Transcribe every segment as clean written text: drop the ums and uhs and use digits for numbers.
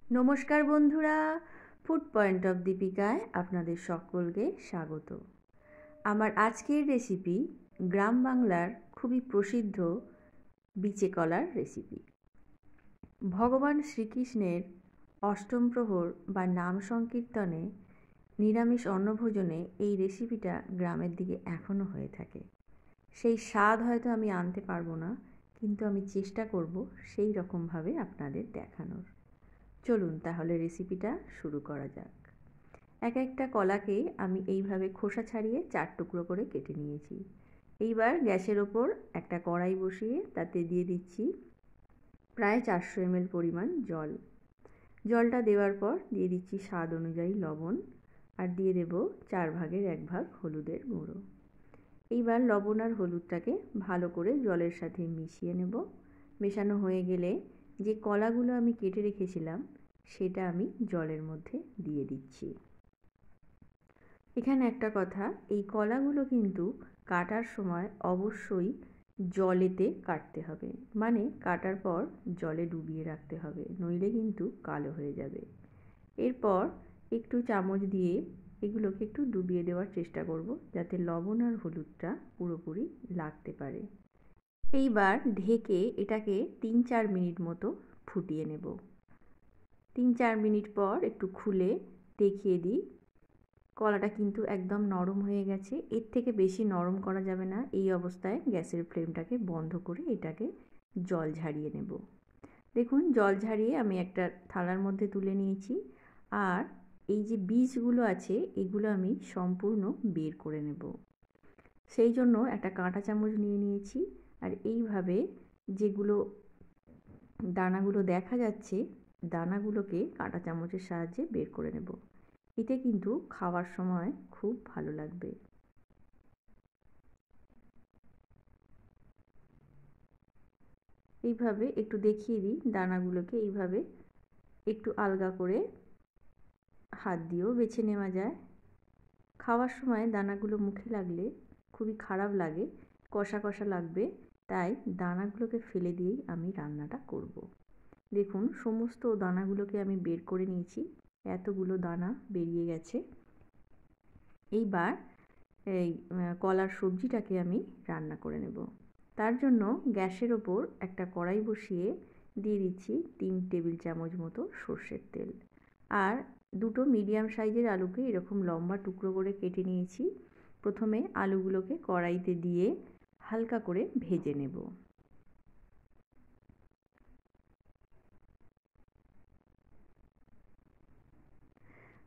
নমস্কার বন্ধুরা, food point of দীপিকায় আপনাদের সকলকে স্বাগত। আমার আজকের রেসিপি গ্রাম বাংলার খুবই প্রসিদ্ধ বিচে কলার রেসিপি। ভগবান শ্রীকৃষ্ণের অষ্টম প্রহর বা নাম সংকীর্তনে নিরামিষ অন্নভোজনে এই রেসিপিটা গ্রামের দিকে এখনও হয়ে থাকে। সেই স্বাদ হয়তো আমি আনতে পারবো না, কিন্তু আমি চেষ্টা করব সেই রকমভাবে আপনাদের দেখানোর। চলুন তাহলে রেসিপিটা শুরু করা যাক। এক একটা কলাকে আমি এইভাবে খোসা ছাড়িয়ে 4 টুকরো করে কেটে নিয়েছি। এইবার গ্যাসের ওপর একটা কড়াই বসিয়ে তাতে দিয়ে দিচ্ছি প্রায় 400 ml পরিমাণ জল। জলটা দেওয়ার পর দিয়ে দিচ্ছি স্বাদ অনুযায়ী লবণ, আর দিয়ে দেব 4 ভাগের 1 ভাগ হলুদের গুঁড়ো। এইবার লবণ আর হলুদটাকে ভালো করে জলের সাথে মিশিয়ে নেব। মেশানো হয়ে গেলে যে কলাগুলো আমি কেটে রেখেছিলাম সেটা আমি জলের মধ্যে দিয়ে দিচ্ছি। এখানে একটা কথা, এই কলাগুলো কিন্তু কাটার সময় অবশ্যই জলেতে কাটতে হবে, মানে কাটার পর জলে ডুবিয়ে রাখতে হবে, নইলে কিন্তু কালো হয়ে যাবে। এরপর একটু চামচ দিয়ে এগুলোকে একটু ডুবিয়ে দেওয়ার চেষ্টা করব, যাতে লবণ আর হলুদটা পুরোপুরি লাগতে পারে। এইবার ঢেকে এটাকে 3-4 মিনিট মতো ফুটিয়ে নেব। 3-4 মিনিট পর একটু খুলে দেখিয়ে দিই, কলাটা কিন্তু একদম নরম হয়ে গেছে। এর থেকে বেশি নরম করা যাবে না। এই অবস্থায় গ্যাসের ফ্লেমটাকে বন্ধ করে এটাকে জল ঝারিয়ে নেব। দেখুন, জল ঝারিয়ে আমি একটা থালার মধ্যে তুলে নিয়েছি, আর এই যে বীজগুলো আছে এগুলো আমি সম্পূর্ণ বের করে নেব। সেই জন্য একটা কাঁটা চামচ নিয়ে নিয়েছি, আর এইভাবে যেগুলো দানাগুলো দেখা যাচ্ছে দানাগুলোকে কাঁটা চামচের সাহায্যে বের করে নেব। এতে কিন্তু খাওয়ার সময় খুব ভালো লাগবে। এইভাবে একটু দেখিয়ে দিই, দানাগুলোকে এইভাবে একটু আলগা করে হাত দিয়েও বেছে নেওয়া যায়। খাওয়ার সময় দানাগুলো মুখে লাগলে খুবই খারাপ লাগে, কষা কষা লাগবে, তাই দানাগুলোকে ফেলে দিয়েই আমি রান্নাটা করব। দেখুন, সমস্ত দানাগুলোকে আমি বের করে নিয়েছি, এতগুলো দানা বেরিয়ে গেছে। এইবার এই কলার সবজিটাকে আমি রান্না করে নেব। তার জন্য গ্যাসের ওপর একটা কড়াই বসিয়ে দিয়ে দিচ্ছি 3 টেবিল চামচ মতো সর্ষের তেল, আর দুটো মিডিয়াম সাইজের আলুকে এরকম লম্বা টুকরো করে কেটে নিয়েছি। প্রথমে আলুগুলোকে কড়াইতে দিয়ে হালকা করে ভেজে নেব।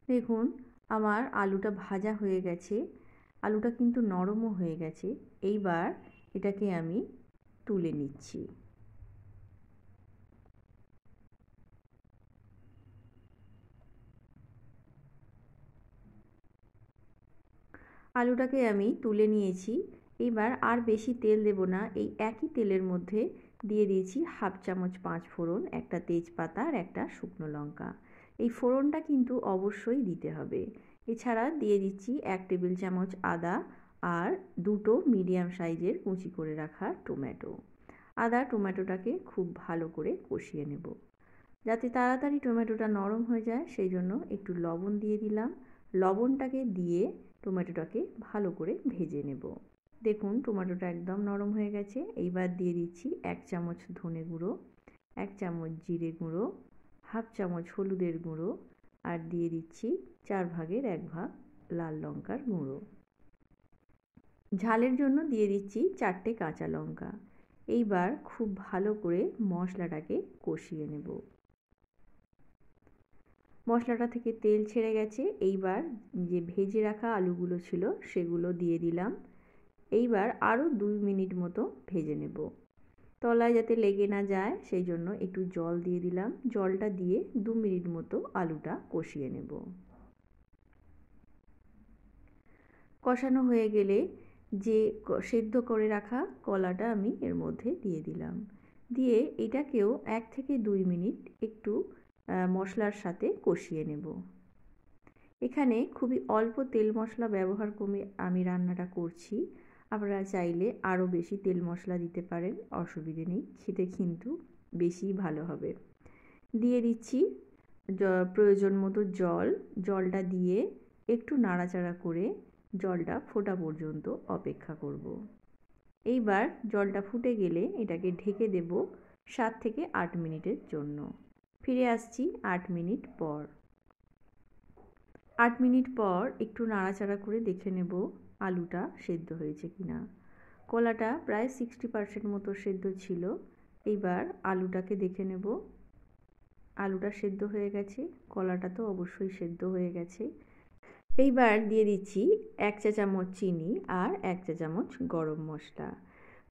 দেখুন, আমার আলুটা ভাজা হয়ে গেছে, আলুটা কিন্তু নরমও হয়ে গেছে। এইবার এটাকে আমি তুলে নিচ্ছি। আলুটাকে আমি তুলে নিয়েছি। এবার আর বেশি তেল দেব না, এই একই তেলের মধ্যে দিয়ে দিয়েছি 1/2 চামচ 5 ফোড়ন, একটা তেজপাতা আর একটা শুকনো লঙ্কা। এই ফোড়নটা কিন্তু অবশ্যই দিতে হবে। এছাড়া দিয়ে দিচ্ছি 1 টেবিল চামচ আদা, আর দুটো মিডিয়াম সাইজের কুচি করে রাখা টমেটো। আদা টমেটোটাকে খুব ভালো করে কষিয়ে নেব। যাতে তাড়াতাড়ি টমেটোটা নরম হয়ে যায় সেই জন্য একটু লবণ দিয়ে দিলাম। লবণটাকে দিয়ে টমেটোটাকে ভালো করে ভেজে নেব। দেখুন, টমেটোটা একদম নরম হয়ে গেছে। এইবার দিয়ে দিচ্ছি 1 চামচ ধনে গুঁড়ো, 1 চামচ জিরে গুঁড়ো, 1/2 চামচ হলুদের গুঁড়ো, আর দিয়ে দিচ্ছি 4 ভাগের 1 ভাগ লাল লঙ্কার গুঁড়ো। ঝালের জন্য দিয়ে দিচ্ছি 4টে কাঁচা লঙ্কা। এইবার খুব ভালো করে মশলাটাকে কষিয়ে নেব। মশলাটা থেকে তেল ছেড়ে গেছে। এইবার যে ভেজে রাখা আলুগুলো ছিল সেগুলো দিয়ে দিলাম। এইবার আরও 2 মিনিট মতো ভেজে নেব। তলায় যাতে লেগে না যায় সেই জন্য একটু জল দিয়ে দিলাম। জলটা দিয়ে 2 মিনিট মতো আলুটা কষিয়ে নেব। কষানো হয়ে গেলে যে সেদ্ধ করে রাখা কলাটা আমি এর মধ্যে দিয়ে দিলাম। দিয়ে এটাকেও 1 থেকে 2 মিনিট একটু মশলার সাথে কষিয়ে নেব। এখানে খুবই অল্প তেল মশলা ব্যবহার করে আমি রান্নাটা করছি। আপনারা চাইলে আরও বেশি তেল মশলা দিতে পারেন, অসুবিধে নেই, খেতে কিন্তু বেশি ভালো হবে। দিয়ে দিচ্ছি প্রয়োজন মতো জলটা দিয়ে একটু নাড়াচাড়া করে জলটা ফোটা পর্যন্ত অপেক্ষা করব। এইবার জলটা ফুটে গেলে এটাকে ঢেকে দেব 7 থেকে 8 মিনিটের জন্য। ফিরে আসছি 8 মিনিট পর। 8 মিনিট পর একটু নাড়াচাড়া করে দেখে নেব আলুটা সেদ্ধ হয়েছে কিনা। কলাটা প্রায় 60% মতো সেদ্ধ ছিল। এইবার আলুটাকে দেখে নেব। আলুটা সেদ্ধ হয়ে গেছে, কলাটা তো অবশ্যই সেদ্ধ হয়ে গেছে। এইবার দিয়ে দিচ্ছি 1 চা চামচ চিনি আর 1 চা চামচ গরম মশলা।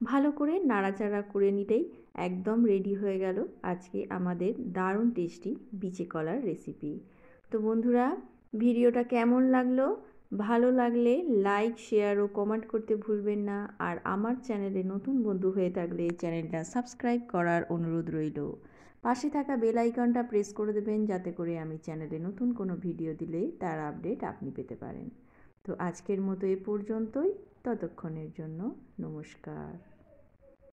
ভালো করে নাড়াচাড়া করে নিলেই একদম রেডি হয়ে গেল আজকে আমাদের দারুণ টেস্টি বিচে কলার রেসিপি। তো বন্ধুরা, ভিডিওটা কেমন লাগলো? ভালো লাগলে লাইক, শেয়ার ও কমেন্ট করতে ভুলবেন না। আর আমার চ্যানেলে নতুন বন্ধু হয়ে থাকলে চ্যানেলটা সাবস্ক্রাইব করার অনুরোধ রইল। পাশে থাকা বেল আইকনটা প্রেস করে দেবেন যাতে করে আমি চ্যানেলে নতুন কোনো ভিডিও দিলে তার আপডেট আপনি পেতে পারেন। তো আজকের মতো এ পর্যন্তই। ততক্ষণের জন্য নমস্কার।